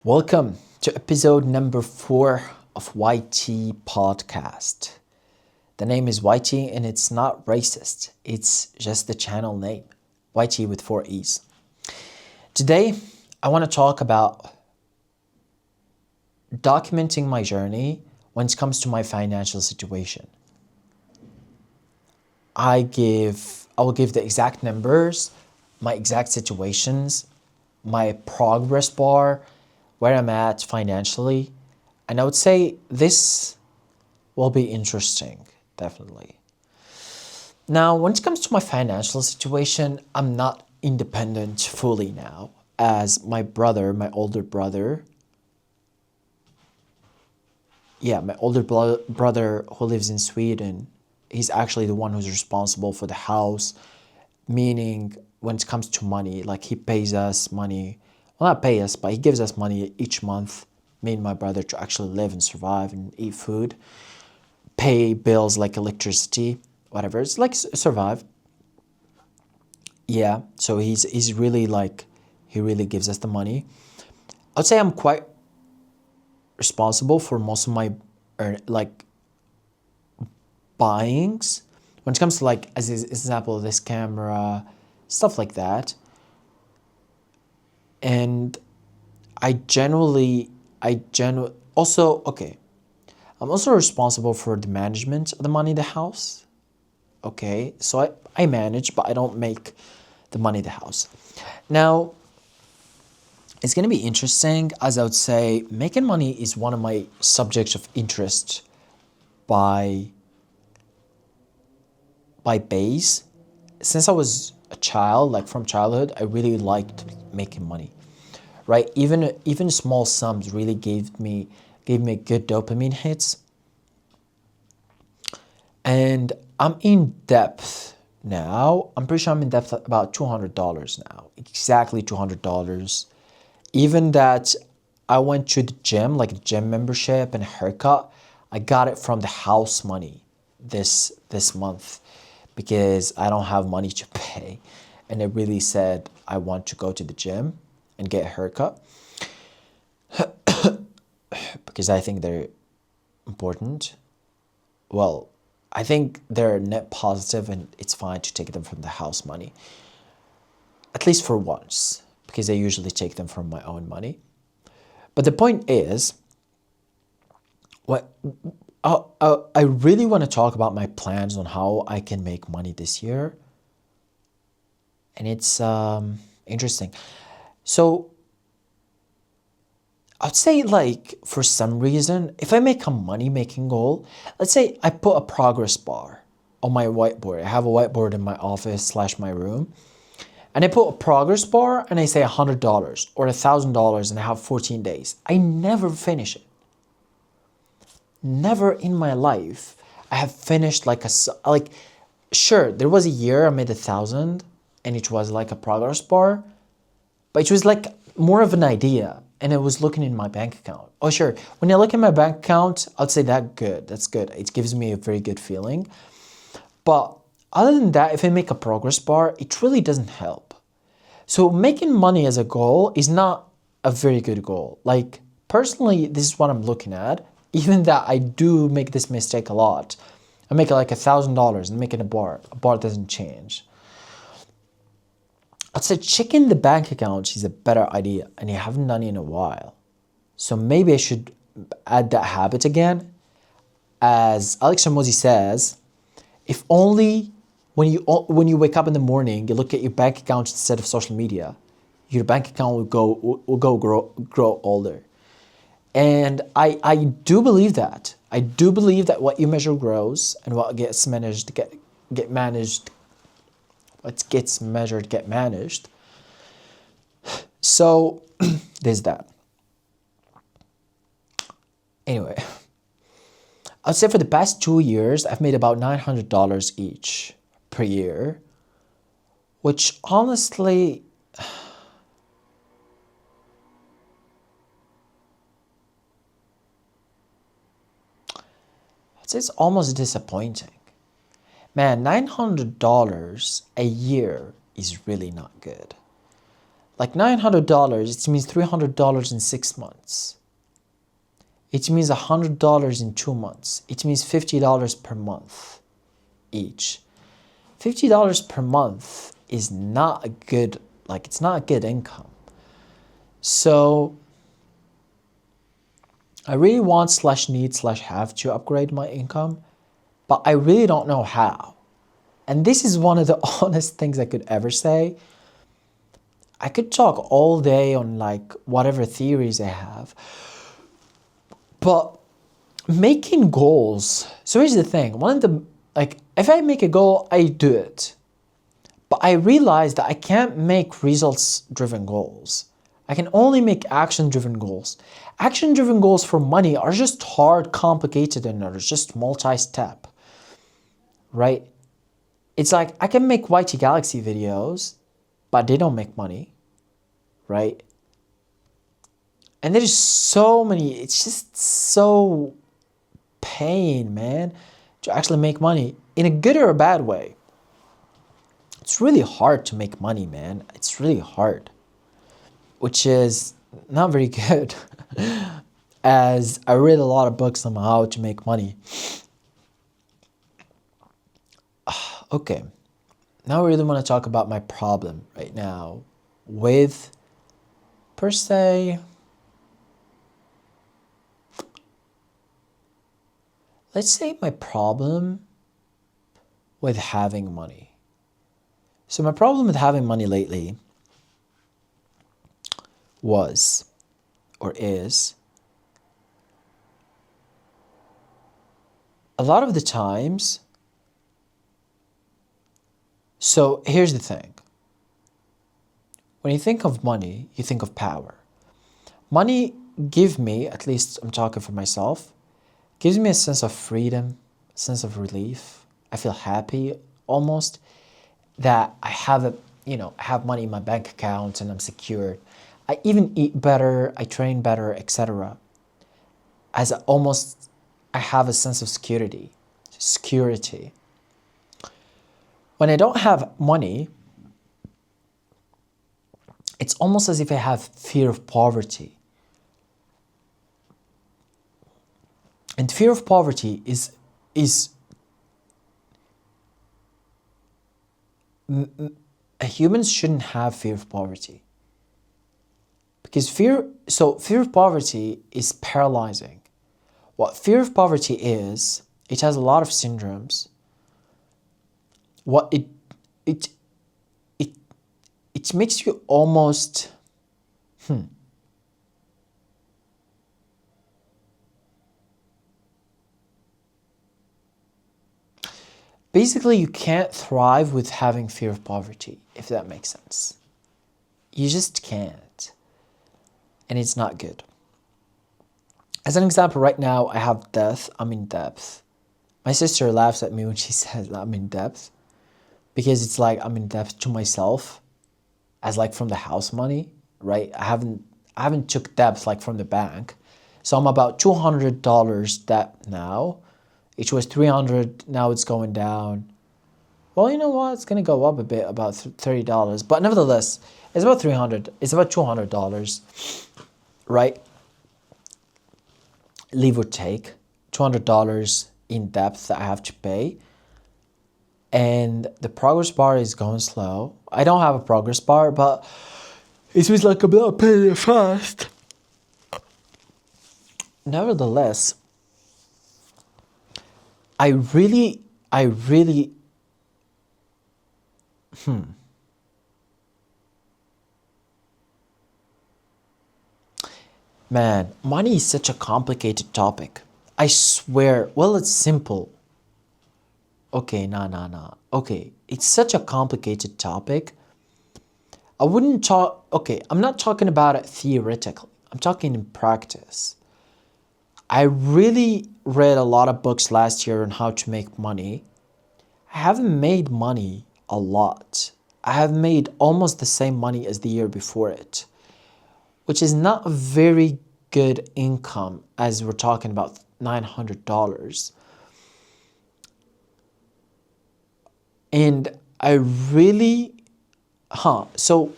Welcome to episode number 4 of WhiTeeee podcast. The name is WhiTeeee and it's not racist. It's just the channel name. WhiTeeee with 4 E's. Today, I want to talk about documenting my journey when it comes to my financial situation. I will give the exact numbers, my exact situations, my progress bar, where I'm at financially. And I would say this will be interesting, definitely. Now, when it comes to my financial situation, I'm not independent fully now, as my older brother who lives in Sweden, he's actually the one who's responsible for the house, meaning when it comes to money, like he pays us money. Well, not pay us, but he gives us money each month, me and my brother, to actually live and survive and eat food, pay bills like electricity, whatever. It's like survive. Yeah, so he's really like, he really gives us the money. I'd say I'm quite responsible for most of my buyings. When it comes to like, as an example, this camera, stuff like that. And also, okay, I'm also responsible for the management of the money in the house. Okay, so I manage, but I don't make the money in the house. Now, it's going to be interesting, as I would say, making money is one of my subjects of interest by base. Since I was a child, like from childhood, I really liked making money. Right, even small sums really gave me good dopamine hits. And I'm in depth now. I'm pretty sure I'm in depth about $200 now. Exactly $200. Even that I went to the gym, like a gym membership and a haircut, I got it from the house money this month because I don't have money to pay. And it really said I want to go to the gym and get a haircut because I think they're important. Well, I think they're net positive and it's fine to take them from the house money. At least for once, because I usually take them from my own money. But the point is, I really want to talk about my plans on how I can make money this year. And it's interesting. So I'd say, like, for some reason, if I make a money-making goal, let's say I put a progress bar on my whiteboard. I have a whiteboard in my office / my room. And I put a progress bar and I say $100 or $1,000 and I have 14 days. I never finish it. Never in my life I have finished sure, there was a year I made 1,000 and it was like a progress bar, but it was like more of an idea and I was looking in my bank account. Oh, sure. When I look at my bank account, I'd say that's good. It gives me a very good feeling. But other than that, if I make a progress bar, it really doesn't help. So making money as a goal is not a very good goal. Like, personally, this is what I'm looking at. Even that I do make this mistake a lot. I make like $1,000 and making a bar. A bar doesn't change. I'd say checking the bank account is a better idea, and I haven't done it in a while. So maybe I should add that habit again. As Alex Ramosi says, if only when you wake up in the morning, you look at your bank account instead of social media, your bank account will grow older. And I do believe that. I do believe that what you measure grows, and what gets managed get managed. What gets measured get managed. So there's that. Anyway, I'd say for the past 2 years, I've made about $900 each per year, which honestly, I'd say it's almost disappointing. Man, $900 a year is really not good. like $900, it means $300 in 6 months. It means $100 in 2 months. It means $50 per month each. $50 per month is not a good, like, it's not a good income. So I really want slash need slash have to upgrade my income, but I really don't know how. And this is one of the honest things I could ever say. I could talk all day on like whatever theories I have, but making goals. So here's the thing. One of the, like, if I make a goal, I do it. But I realize that I can't make results-driven goals. I can only make action-driven goals. Action-driven goals for money are just hard, complicated, and are just multi-step, right? It's like I can make WhiTeeee Galaxy videos, but they don't make money, right? And there's so many, it's just so pain, man, to actually make money in a good or a bad way. It's really hard to make money, man. It's really hard, which is not very good as I read a lot of books on how to make money. Okay, now I really want to talk about my problem right now with, per se, let's say my problem with having money. So my problem with having money lately was, or is, a lot of the times. So here's the thing. When you think of money, you think of power. Money gives me, at least I'm talking for myself, gives me a sense of freedom, a sense of relief. I feel happy almost that I have I have money in my bank account and I'm secured. I even eat better, I train better, etc. As I have a sense of security. When I don't have money, it's almost as if I have fear of poverty. And fear of poverty is humans shouldn't have fear of poverty. Because fear of poverty is paralyzing. What fear of poverty is, it has a lot of syndromes. What it makes you almost basically you can't thrive with having fear of poverty, if that makes sense. You just can't. And it's not good. As an example, right now I have debt, I'm in debt. My sister laughs at me when she says I'm in debt, because it's like I'm in debt to myself, as like from the house money, right? I haven't took debt like from the bank. So I'm about $200 debt now. It was $300, now it's going down. Well, you know what? It's gonna go up a bit, about $30. But nevertheless, it's about $300. It's about $200, right? Leave or take, $200 in debt that I have to pay. And the progress bar is going slow. I don't have a progress bar, but it feels like I'm not paying it fast. Nevertheless, I really, man, money is such a complicated topic. I swear, well, it's simple. Okay, nah. Okay, it's such a complicated topic. I wouldn't talk, okay, I'm not talking about it theoretically. I'm talking in practice. I really read a lot of books last year on how to make money. I haven't made money a lot. I have made almost the same money as the year before it, which is not a very good income as we're talking about $900. And I really, so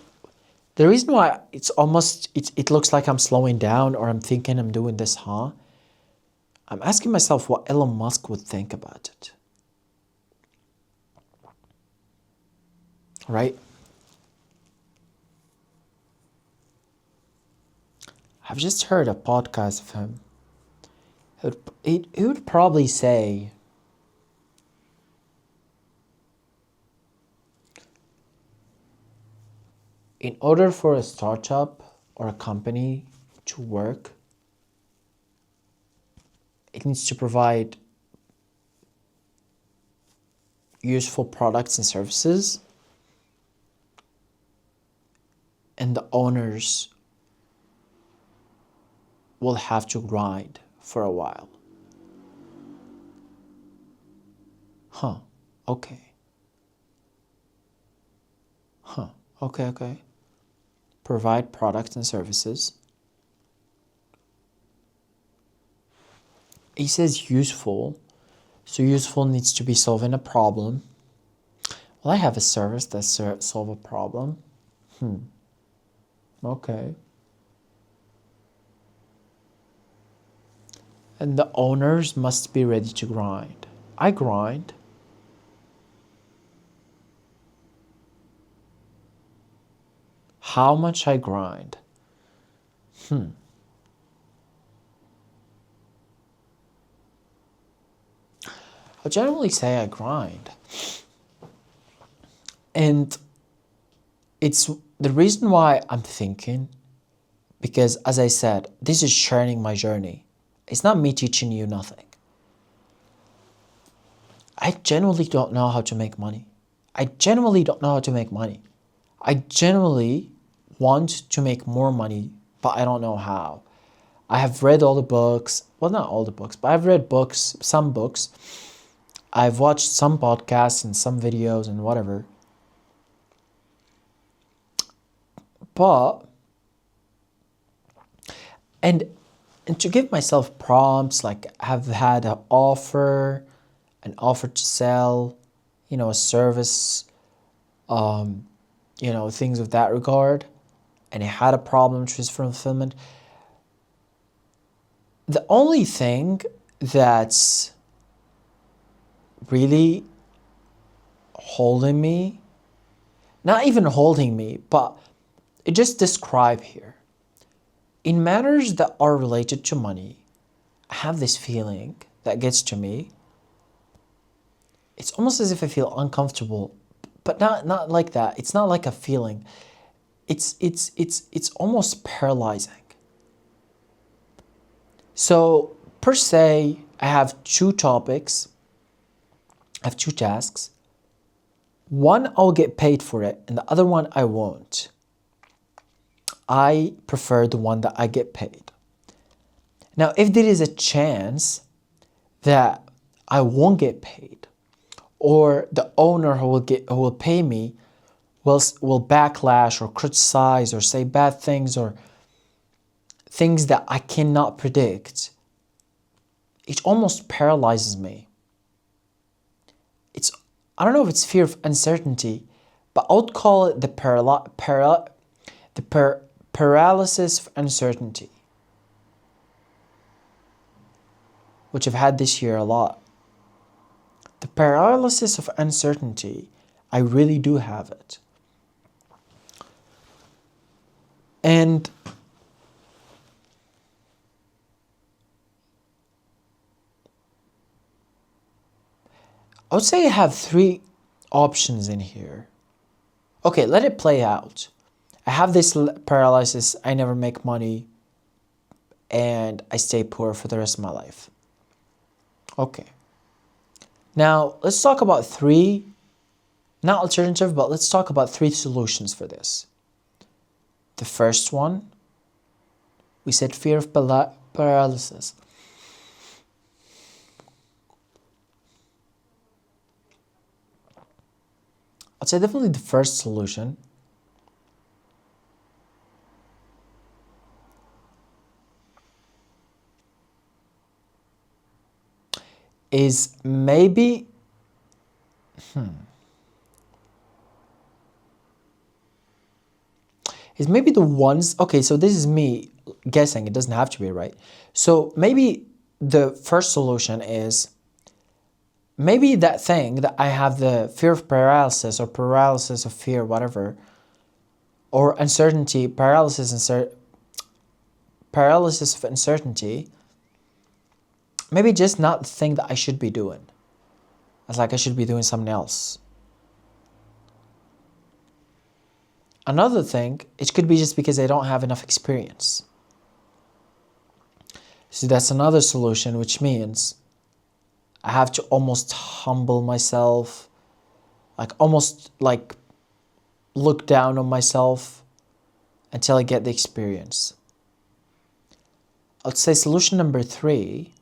The reason why it looks like I'm slowing down or I'm thinking I'm doing this, I'm asking myself what Elon Musk would think about it. Right? I've just heard a podcast of him. He would probably say, in order for a startup or a company to work, it needs to provide useful products and services, and the owners will have to grind for a while. Huh. Okay. Huh. Okay. Provide products and services. He says useful. So useful needs to be solving a problem. Well, I have a service that solve a problem. Okay. And the owners must be ready to grind. I grind. How much I grind? I'll generally say I grind. And it's the reason why I'm thinking, because as I said, this is sharing my journey. It's not me teaching you nothing. I genuinely don't know how to make money. I genuinely don't know how to make money. I genuinely want to make more money, but I don't know how. I have read all the books. Well, not all the books, but I've read books, some books. I've watched some podcasts and some videos and whatever. But, and to give myself prompts, like I've had an offer to sell, a service, things of that regard, and it had a problem with fulfillment. The only thing that's really holding me, not even holding me, but it just describe here. In matters that are related to money, I have this feeling that gets to me. It's almost as if I feel uncomfortable, but not like that. It's not like a feeling. It's almost paralyzing. So per se, I have two topics. I have two tasks. One, I'll get paid for it, and the other one, I won't. I prefer the one that I get paid. Now, if there is a chance that I won't get paid, or the owner who will pay me will backlash or criticize or say bad things or things that I cannot predict, it almost paralyzes me. I don't know if it's fear of uncertainty, but I would call it the paralysis of uncertainty, which I've had this year a lot. The paralysis of uncertainty, I really do have it. And I would say I have three options in here. Okay, let it play out. I have this paralysis, I never make money, and I stay poor for the rest of my life. Okay. Now, let's talk about three, not alternative, but let's talk about three solutions for this. The first one, we said fear of paralysis. I'd say definitely the first solution is maybe is maybe the ones, okay, so this is me guessing, it doesn't have to be right. So maybe the first solution is maybe that thing that I have the fear of paralysis or paralysis of fear, whatever, or uncertainty, paralysis of uncertainty, maybe just not the thing that I should be doing. It's like I should be doing something else. Another thing, it could be just because I don't have enough experience. So that's another solution, which means I have to almost humble myself, like almost like look down on myself until I get the experience. I'd say solution number 3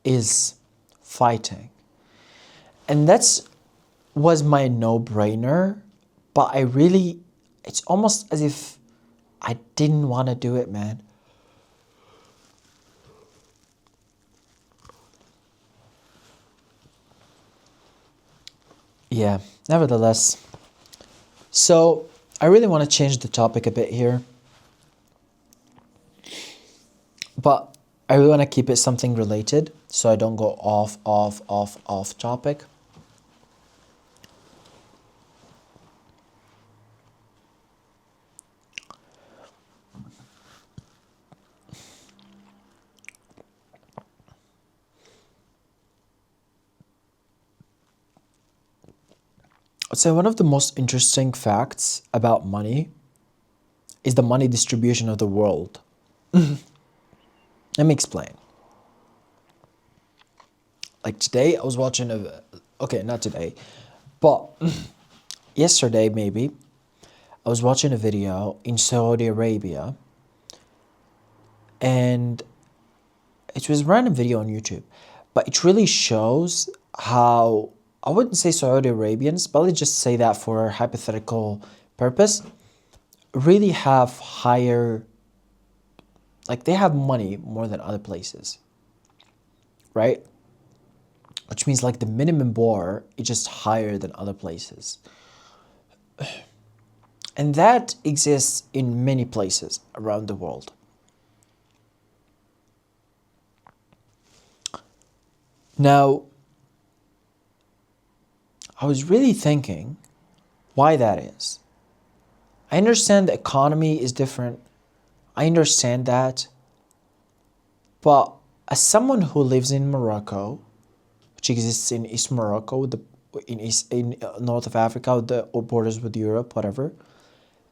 is fighting. And was my no-brainer, but it's almost as if I didn't want to do it, man. Yeah, nevertheless. So I really want to change the topic a bit here. But I really want to keep it something related so I don't go off topic. I'd say one of the most interesting facts about money is the money distribution of the world. Let me explain. Like today, I was watching okay, not today, but yesterday maybe, I was watching a video in Saudi Arabia, and it was a random video on YouTube, but it really shows how, I wouldn't say Saudi Arabians, but let's just say that for a hypothetical purpose, really have higher, like they have money more than other places, right? Which means like the minimum bar is just higher than other places. And that exists in many places around the world. Now, I was really thinking why that is. I understand the economy is different. I understand that. But as someone who lives in Morocco, which exists in East Morocco, in north of Africa, with the borders with Europe, whatever,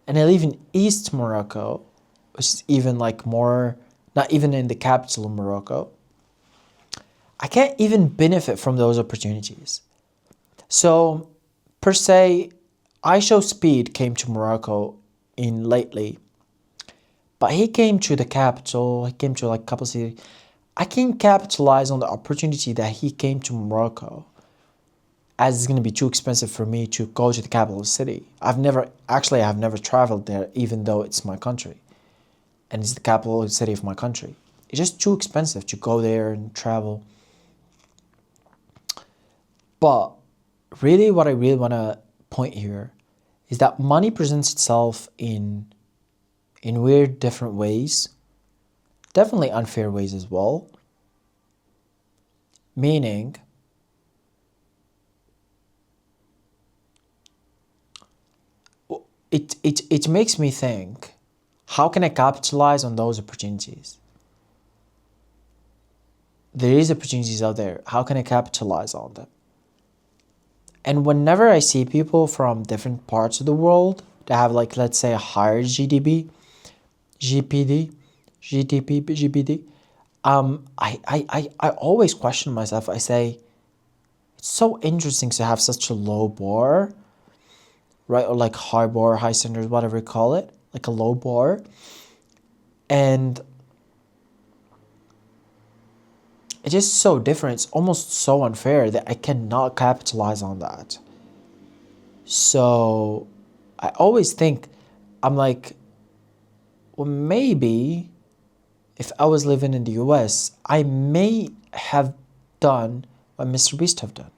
and I live in East Morocco, which is even like more, not even in the capital of Morocco, I can't even benefit from those opportunities. So, per se, I Show Speed came to Morocco lately, but he came to the capital, he came to like a couple cities. I can capitalize on the opportunity that he came to Morocco, as it's going to be too expensive for me to go to the capital city. I've never traveled there, even though it's my country, and it's the capital city of my country. It's just too expensive to go there and travel. But really, what I really want to point here is that money presents itself in weird, different ways, definitely unfair ways as well. Meaning, it makes me think, how can I capitalize on those opportunities? There is opportunities out there. How can I capitalize on them? And whenever I see people from different parts of the world that have, like, let's say a higher GDP, I always question myself. I say, it's so interesting to have such a low bar, right? Or like high bar, high standards, whatever you call it, like a low bar. And it's just so different. It's almost so unfair that I cannot capitalize on that. So I always think, I'm like, well, maybe if I was living in the US, I may have done what Mr. Beast have done,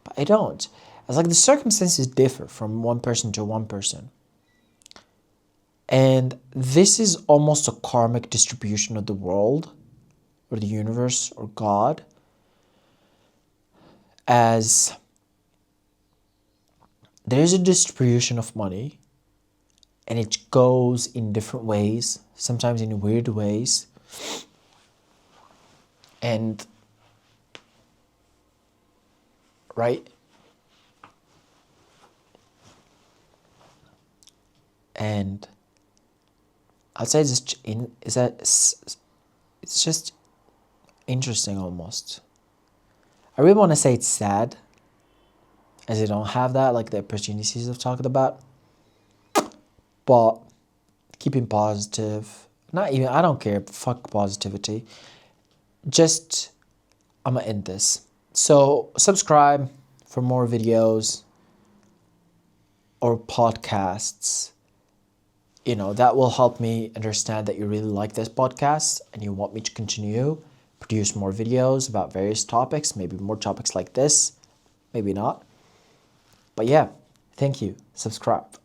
but I don't. It's like the circumstances differ from one person to one person. And this is almost a karmic distribution of the world, or the universe, or God, as there's a distribution of money, and it goes in different ways, sometimes in weird ways. And, right? And I'd say it's just interesting almost. I really want to say it's sad, as they don't have that, like the opportunities I've talked about. But keeping positive, not even, I don't care, fuck positivity. Just, I'm gonna end this. So subscribe for more videos or podcasts. You know, that will help me understand that you really like this podcast and you want me to continue produce more videos about various topics, maybe more topics like this, maybe not. But yeah, thank you. Subscribe.